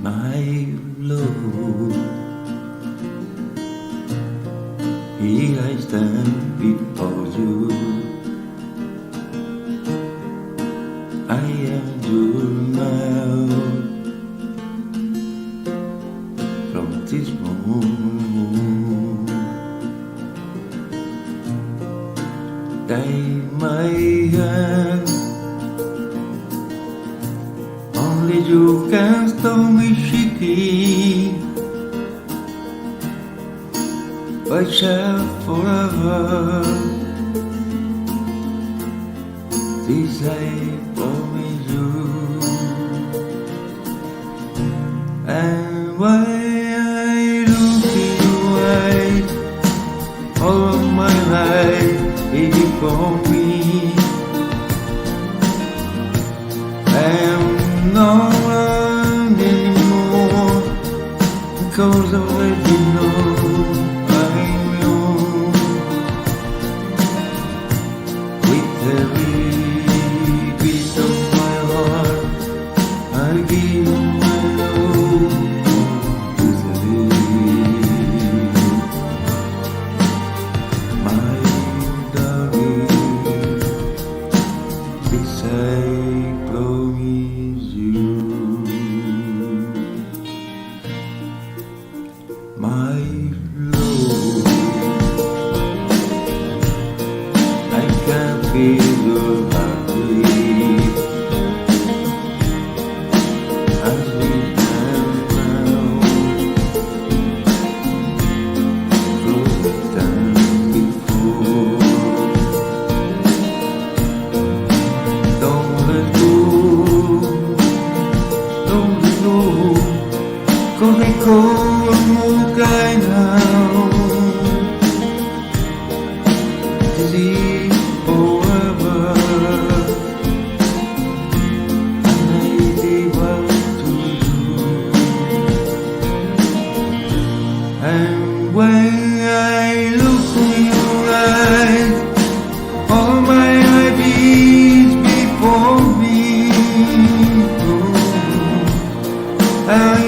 my Lord. Here I stand before you. I am your now. From this moment, take my hand. Only you can stop me shaking. I shall forever. This I promise you. And why I look in your eyes, all of my life is for me. I am not one anymore, because I already know I'm yours. With every beat of my heart, I give you my love easily. My darling, this I promise you. My Lord, I can feel your heartbeat as we stand now, closer than before. Don't let go, don't let go, 'cause I call you guy now. This is forever, and I give up to you. And when I look in your eyes, all my ideas before me. I